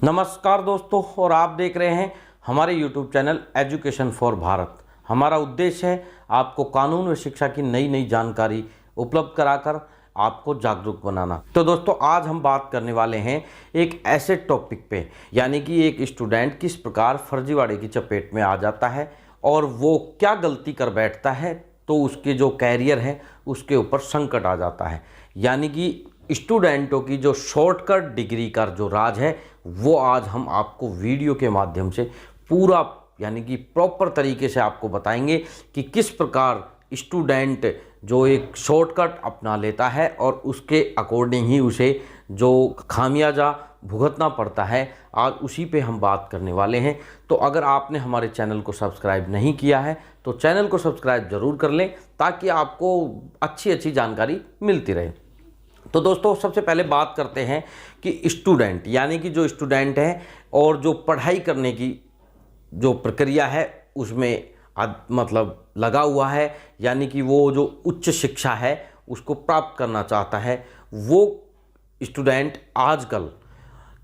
नमस्कार दोस्तों, और आप देख रहे हैं हमारे YouTube channel education for Bharat. हमारा उद्देश्य है आपको कानून व शिक्षा की नई नई जानकारी उपलब्ध कराकर आपको जागरूक बनाना। तो दोस्तों, आज हम बात करने वाले हैं एक ऐसे टॉपिक पे, यानी कि एक स्टूडेंट किस प्रकार फर्जीवाड़े की चपेट में आ जाता है और वो क्या गलती कर बैठता है तो उसके जो कैरियर है उसके ऊपर संकट आ जाता है। यानी कि स्टूडेंटों की जो शॉर्टकट डिग्री का जो राज है वो आज हम आपको वीडियो के माध्यम से पूरा यानी कि प्रॉपर तरीके से आपको बताएंगे कि किस प्रकार स्टूडेंट जो एक शॉर्टकट अपना लेता है और उसके अकॉर्डिंग ही उसे जो खामियाजा भुगतना पड़ता है, आज उसी पे हम बात करने वाले हैं। तो अगर आपने हमारे चैनल को सब्सक्राइब नहीं किया है तो चैनल को सब्सक्राइब ज़रूर कर लें ताकि आपको अच्छी जानकारी मिलती रहे। तो दोस्तों, सबसे पहले बात करते हैं कि स्टूडेंट यानी कि जो स्टूडेंट है और जो पढ़ाई करने की जो प्रक्रिया है उसमें मतलब लगा हुआ है, यानी कि वो जो उच्च शिक्षा है उसको प्राप्त करना चाहता है, वो स्टूडेंट आजकल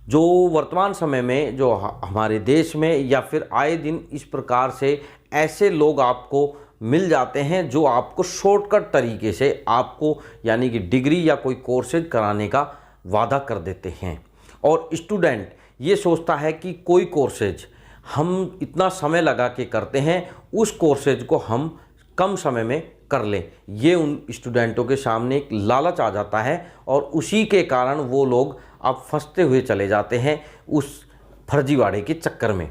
जो वर्तमान समय में जो हमारे देश में या फिर आए दिन इस प्रकार से ऐसे लोग आपको मिल जाते हैं जो आपको शॉर्टकट तरीके से आपको यानी कि डिग्री या कोई कोर्सेज कराने का वादा कर देते हैं। और स्टूडेंट ये सोचता है कि कोई कोर्सेज हम इतना समय लगा के करते हैं, उस कोर्सेज को हम कम समय में कर लें। ये उन स्टूडेंटों के सामने एक लालच आ जाता है और उसी के कारण वो लोग अब फंसते हुए चले जाते हैं उस फर्जीवाड़े के चक्कर में,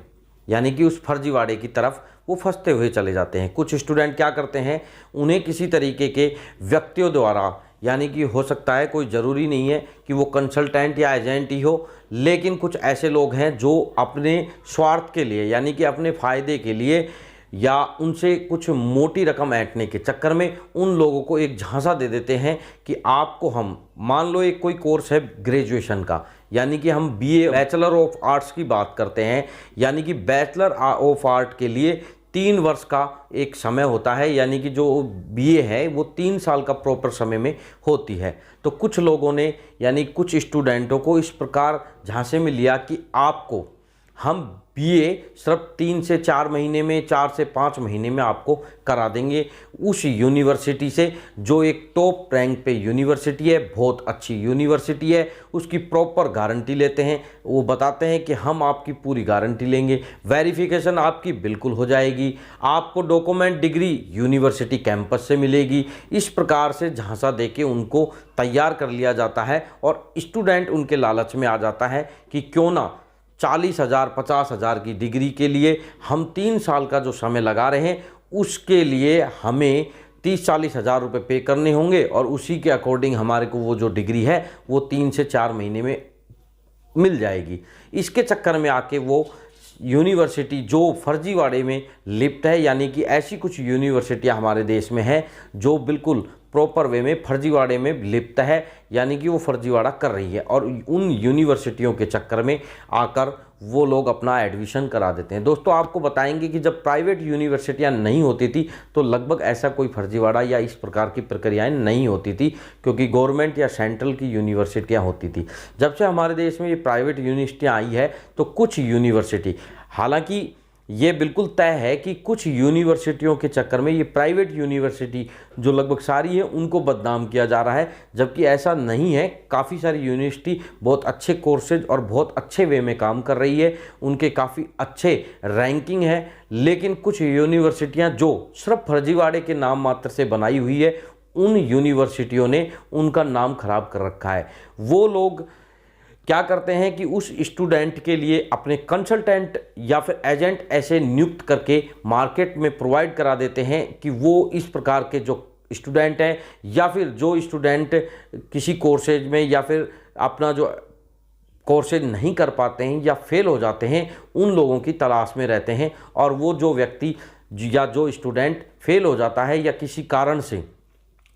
यानी कि उस फर्जीवाड़े की तरफ वो फंसते हुए चले जाते हैं। कुछ स्टूडेंट क्या करते हैं, उन्हें किसी तरीके के व्यक्तियों द्वारा, यानी कि हो सकता है कोई ज़रूरी नहीं है कि वो कंसल्टेंट या एजेंट ही हो, लेकिन कुछ ऐसे लोग हैं जो अपने स्वार्थ के लिए यानी कि अपने फ़ायदे के लिए या उनसे कुछ मोटी रकम ऐंठने के चक्कर में उन लोगों को एक झांसा दे देते हैं कि आपको हम, मान लो एक कोई कोर्स है ग्रेजुएशन का, यानी कि हम बीए बैचलर ऑफ आर्ट्स की बात करते हैं, यानी कि बैचलर ऑफ आर्ट के लिए 3 वर्ष का एक समय होता है, यानी कि जो बीए है वो 3 साल का प्रॉपर समय में होती है। तो कुछ लोगों ने यानी कुछ स्टूडेंटों को इस प्रकार झांसे में लिया कि आपको हम बीए सिर्फ 3 से 4 महीने में, 4 से 5 महीने में आपको करा देंगे उस यूनिवर्सिटी से जो एक टॉप रैंक पे यूनिवर्सिटी है, बहुत अच्छी यूनिवर्सिटी है, उसकी प्रॉपर गारंटी लेते हैं। वो बताते हैं कि हम आपकी पूरी गारंटी लेंगे, वेरिफिकेशन आपकी बिल्कुल हो जाएगी, आपको डॉक्यूमेंट डिग्री यूनिवर्सिटी कैंपस से मिलेगी। इस प्रकार से झांसा देके उनको तैयार कर लिया जाता है और स्टूडेंट उनके लालच में आ जाता है कि क्यों ना 40,000 50,000 की डिग्री के लिए हम 3 साल का जो समय लगा रहे हैं उसके लिए हमें 30-40 हज़ार रुपये पे करने होंगे और उसी के अकॉर्डिंग हमारे को वो जो डिग्री है वो 3 से 4 महीने में मिल जाएगी। इसके चक्कर में आके वो यूनिवर्सिटी जो फर्जीवाड़े में लिप्त है, यानी कि ऐसी कुछ यूनिवर्सिटियां हमारे देश में हैं जो बिल्कुल प्रॉपर वे में फर्जीवाड़े में लिप्त है, यानी कि वो फर्जीवाड़ा कर रही है और उन यूनिवर्सिटियों के चक्कर में आकर वो लोग अपना एडमिशन करा देते हैं। दोस्तों, आपको बताएंगे कि जब प्राइवेट यूनिवर्सिटियां नहीं होती थी तो लगभग ऐसा कोई फर्जीवाड़ा या इस प्रकार की प्रक्रियाएं नहीं होती थी, क्योंकि गवर्नमेंट या सेंट्रल की यूनिवर्सिटियां होती थी। जब से हमारे देश में ये प्राइवेट यूनिवर्सिटियां आई है तो कुछ यूनिवर्सिटी, हालांकि ये बिल्कुल तय है कि कुछ यूनिवर्सिटियों के चक्कर में ये प्राइवेट यूनिवर्सिटी जो लगभग सारी है उनको बदनाम किया जा रहा है, जबकि ऐसा नहीं है। काफ़ी सारी यूनिवर्सिटी बहुत अच्छे कोर्सेज और बहुत अच्छे वे में काम कर रही है, उनके काफ़ी अच्छे रैंकिंग है, लेकिन कुछ यूनिवर्सिटियां जो सिर्फ फर्जीवाड़े के नाम मात्र से बनाई हुई है, उन यूनिवर्सिटियों ने उनका नाम खराब कर रखा है। वो लोग क्या करते हैं कि उस स्टूडेंट के लिए अपने कंसल्टेंट या फिर एजेंट ऐसे नियुक्त करके मार्केट में प्रोवाइड करा देते हैं कि वो इस प्रकार के जो स्टूडेंट हैं या फिर जो स्टूडेंट किसी कोर्सेज में या फिर अपना जो कोर्सेज नहीं कर पाते हैं या फेल हो जाते हैं, उन लोगों की तलाश में रहते हैं। और वो जो व्यक्ति या जो स्टूडेंट फेल हो जाता है या किसी कारण से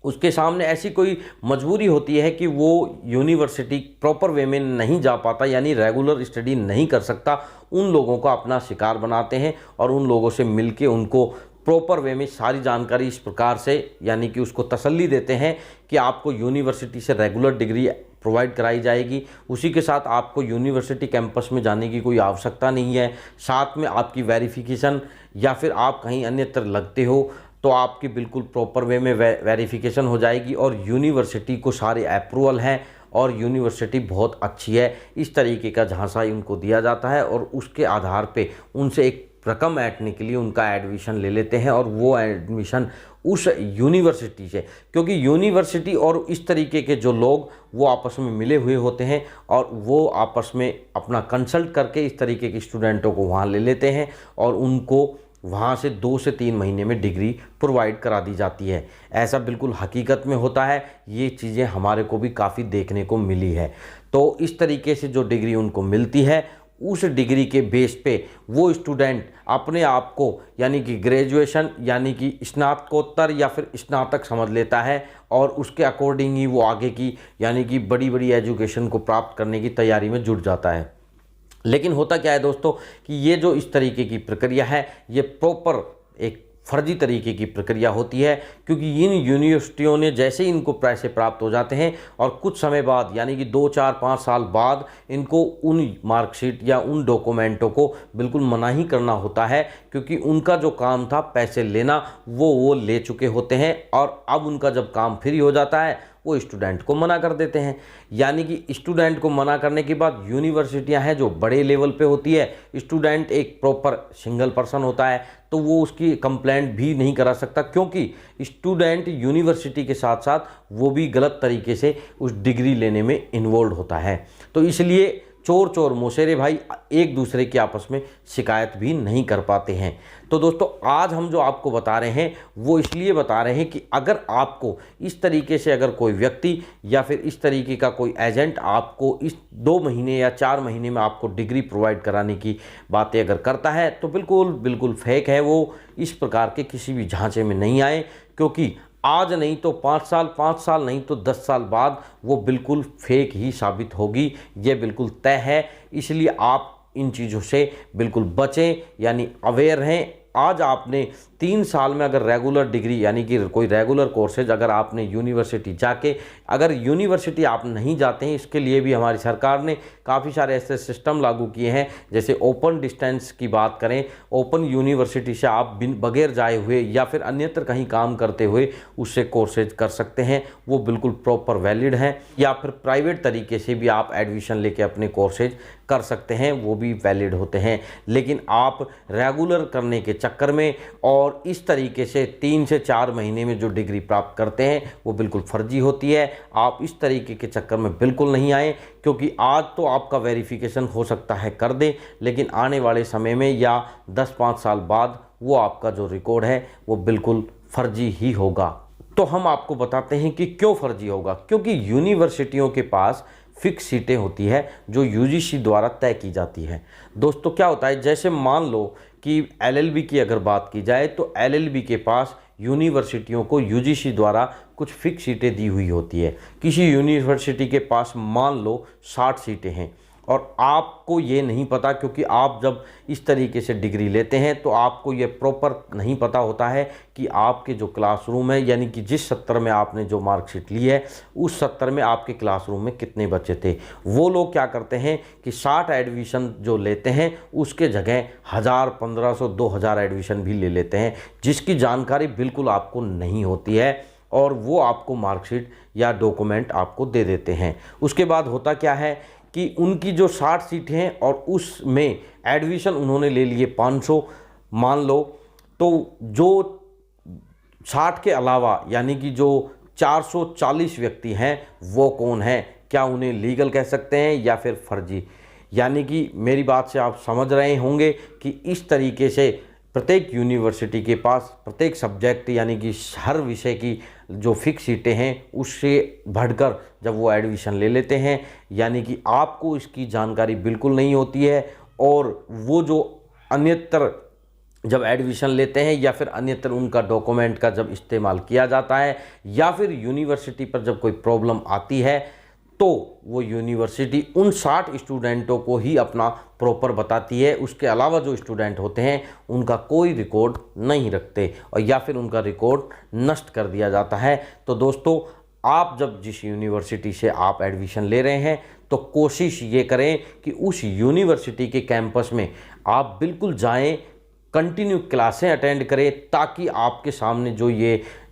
उसके सामने ऐसी कोई मजबूरी होती है कि वो यूनिवर्सिटी प्रॉपर वे में नहीं जा पाता, यानी रेगुलर स्टडी नहीं कर सकता, उन लोगों को अपना शिकार बनाते हैं और उन लोगों से मिलके उनको प्रॉपर वे में सारी जानकारी इस प्रकार से यानी कि उसको तसल्ली देते हैं कि आपको यूनिवर्सिटी से रेगुलर डिग्री प्रोवाइड कराई जाएगी। उसी के साथ आपको यूनिवर्सिटी कैंपस में जाने की कोई आवश्यकता नहीं है। साथ में आपकी वेरिफिकेशन या फिर आप कहीं अन्यत्र लगते हो तो आपकी बिल्कुल प्रॉपर वे में वेरिफिकेशन हो जाएगी और यूनिवर्सिटी को सारे अप्रूवल हैं और यूनिवर्सिटी बहुत अच्छी है, इस तरीके का झांसा उनको दिया जाता है और उसके आधार पे उनसे एक रकम ऐंठने के लिए उनका एडमिशन ले लेते हैं और वो एडमिशन उस यूनिवर्सिटी से, क्योंकि यूनिवर्सिटी और इस तरीके के जो लोग वो आपस में मिले हुए होते हैं और वो आपस में अपना कंसल्ट करके इस तरीके के स्टूडेंटों को वहाँ ले लेते हैं और उनको वहाँ से 2 से 3 महीने में डिग्री प्रोवाइड करा दी जाती है। ऐसा बिल्कुल हकीकत में होता है, ये चीज़ें हमारे को भी काफ़ी देखने को मिली है। तो इस तरीके से जो डिग्री उनको मिलती है उस डिग्री के बेस पे वो स्टूडेंट अपने आप को यानी कि ग्रेजुएशन यानी कि स्नातकोत्तर या फिर स्नातक समझ लेता है और उसके अकॉर्डिंग ही वो आगे की यानी कि बड़ी बड़ी एजुकेशन को प्राप्त करने की तैयारी में जुट जाता है। लेकिन होता क्या है दोस्तों कि ये जो इस तरीके की प्रक्रिया है ये प्रॉपर एक फर्जी तरीके की प्रक्रिया होती है, क्योंकि इन यूनिवर्सिटियों ने जैसे ही इनको पैसे प्राप्त हो जाते हैं और कुछ समय बाद यानी कि 2, 4, 5 साल बाद इनको उन मार्कशीट या उन डॉक्यूमेंटों को बिल्कुल मना ही करना होता है, क्योंकि उनका जो काम था पैसे लेना वो ले चुके होते हैं और अब उनका जब काम फ्री हो जाता है वो स्टूडेंट को मना कर देते हैं। यानी कि स्टूडेंट को मना करने के बाद यूनिवर्सिटियां हैं जो बड़े लेवल पे होती है, स्टूडेंट एक प्रॉपर सिंगल पर्सन होता है तो वो उसकी कंप्लेंट भी नहीं करा सकता, क्योंकि स्टूडेंट यूनिवर्सिटी के साथ साथ वो भी गलत तरीके से उस डिग्री लेने में इन्वॉल्व होता है। तो इसलिए चोर मौसेरे भाई एक दूसरे की आपस में शिकायत भी नहीं कर पाते हैं। तो दोस्तों आज हम जो आपको बता रहे हैं वो इसलिए बता रहे हैं कि अगर आपको इस तरीके से अगर कोई व्यक्ति या फिर इस तरीके का कोई एजेंट आपको इस 2 महीने या 4 महीने में आपको डिग्री प्रोवाइड कराने की बातें अगर करता है तो बिल्कुल फेक है। वो इस प्रकार के किसी भी झांसे में नहीं आए, क्योंकि आज नहीं तो 5 साल नहीं तो 10 साल बाद वो बिल्कुल फेक ही साबित होगी, ये बिल्कुल तय है। इसलिए आप इन चीज़ों से बिल्कुल बचें, यानी अवेयर रहें। आज आपने 3 साल में अगर रेगुलर डिग्री यानी कि कोई रेगुलर कोर्सेज अगर आपने यूनिवर्सिटी जाके, अगर यूनिवर्सिटी आप नहीं जाते हैं, इसके लिए भी हमारी सरकार ने काफ़ी सारे ऐसे सिस्टम लागू किए हैं। जैसे ओपन डिस्टेंस की बात करें, ओपन यूनिवर्सिटी से आप बगैर जाए हुए या फिर अन्यत्र कहीं काम करते हुए उससे कोर्सेज कर सकते हैं, वो बिल्कुल प्रॉपर वैलिड हैं। या फिर प्राइवेट तरीके से भी आप एडमिशन लेके अपने कोर्सेज कर सकते हैं, वो भी वैलिड होते हैं। लेकिन आप रेगुलर करने के चक्कर में और इस तरीके से 3 से 4 महीने में जो डिग्री प्राप्त करते हैं वो बिल्कुल फर्जी होती है। आप इस तरीके के चक्कर में बिल्कुल नहीं आए, क्योंकि आज तो आपका वेरिफिकेशन हो सकता है कर दे, लेकिन आने वाले समय में या 10-5 साल बाद वो आपका जो रिकॉर्ड है वो बिल्कुल फर्जी ही होगा। तो हम आपको बताते हैं कि क्यों फर्जी होगा। क्योंकि यूनिवर्सिटियों के पास फिक्स सीटें होती है जो यूजीसी द्वारा तय की जाती है। दोस्तों क्या होता है, जैसे मान लो कि एलएलबी की अगर बात की जाए तो एलएलबी के पास यूनिवर्सिटियों को यूजीसी द्वारा कुछ फिक्स सीटें दी हुई होती है। किसी यूनिवर्सिटी के पास मान लो 60 सीटें हैं और आपको ये नहीं पता, क्योंकि आप जब इस तरीके से डिग्री लेते हैं तो आपको ये प्रॉपर नहीं पता होता है कि आपके जो क्लासरूम है यानी कि जिस सत्र में आपने जो मार्कशीट ली है उस सत्र में आपके क्लासरूम में कितने बच्चे थे। वो लोग क्या करते हैं कि 60 एडमिशन जो लेते हैं उसके जगह 1000, 1500, 2000 एडमिशन भी ले लेते हैं, जिसकी जानकारी बिल्कुल आपको नहीं होती है और वो आपको मार्कशीट या डॉक्यूमेंट आपको दे देते हैं। उसके बाद होता क्या है कि उनकी जो 60 सीटें हैं और उसमें एडमिशन उन्होंने ले लिए 500 मान लो, तो जो 60 के अलावा यानी कि जो 440 व्यक्ति हैं वो कौन हैं, क्या उन्हें लीगल कह सकते हैं या फिर फर्जी। यानी कि मेरी बात से आप समझ रहे होंगे कि इस तरीके से प्रत्येक यूनिवर्सिटी के पास प्रत्येक सब्जेक्ट यानी कि हर विषय की जो फिक्स सीटें हैं उससे बढ़कर जब वो एडमिशन ले लेते हैं, यानी कि आपको इसकी जानकारी बिल्कुल नहीं होती है और वो जो अन्यत्र जब एडमिशन लेते हैं या फिर अन्यत्र उनका डॉक्यूमेंट का जब इस्तेमाल किया जाता है या फिर यूनिवर्सिटी पर जब कोई प्रॉब्लम आती है तो वो यूनिवर्सिटी उन 60 स्टूडेंटों को ही अपना प्रॉपर बताती है। उसके अलावा जो स्टूडेंट होते हैं उनका कोई रिकॉर्ड नहीं रखते और या फिर उनका रिकॉर्ड नष्ट कर दिया जाता है। तो दोस्तों आप जब जिस यूनिवर्सिटी से आप एडमिशन ले रहे हैं तो कोशिश ये करें कि उस यूनिवर्सिटी के कैंपस में आप बिल्कुल जाएं, कंटिन्यू क्लासें अटेंड करें, ताकि आपके सामने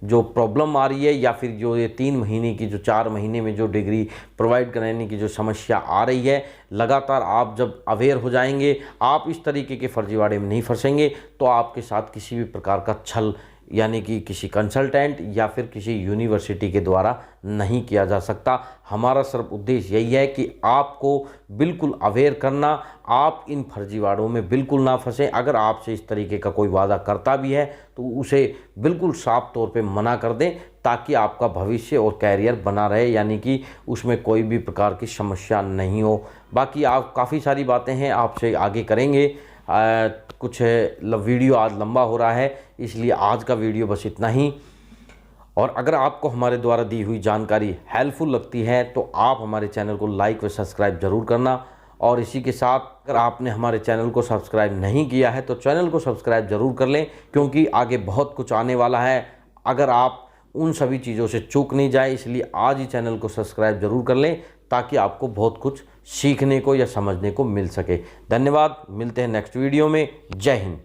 जो प्रॉब्लम आ रही है या फिर जो ये 3 महीने की, जो 4 महीने में जो डिग्री प्रोवाइड कराने की जो समस्या आ रही है, लगातार आप जब अवेयर हो जाएंगे, आप इस तरीके के फर्जीवाड़े में नहीं फंसेंगे, तो आपके साथ किसी भी प्रकार का छल यानी कि किसी कंसल्टेंट या फिर किसी यूनिवर्सिटी के द्वारा नहीं किया जा सकता। हमारा सिर्फ उद्देश्य यही है कि आपको बिल्कुल अवेयर करना, आप इन फर्जीवाड़ों में बिल्कुल ना फंसें। अगर आपसे इस तरीके का कोई वादा करता भी है तो उसे बिल्कुल साफ तौर पे मना कर दें, ताकि आपका भविष्य और कैरियर बना रहे, यानी कि उसमें कोई भी प्रकार की समस्या नहीं हो। बाकी आप काफ़ी सारी बातें हैं आपसे आगे करेंगे। कुछ वीडियो आज लंबा हो रहा है, इसलिए आज का वीडियो बस इतना ही। और अगर आपको हमारे द्वारा दी हुई जानकारी हेल्पफुल लगती है तो आप हमारे चैनल को लाइक व सब्सक्राइब ज़रूर करना। और इसी के साथ अगर आपने हमारे चैनल को सब्सक्राइब नहीं किया है तो चैनल को सब्सक्राइब ज़रूर कर लें, क्योंकि आगे बहुत कुछ आने वाला है। अगर आप उन सभी चीज़ों से चूक नहीं जाए, इसलिए आज ही चैनल को सब्सक्राइब ज़रूर कर लें, ताकि आपको बहुत कुछ सीखने को या समझने को मिल सके। धन्यवाद, मिलते हैं नेक्स्ट वीडियो में। जय हिंद।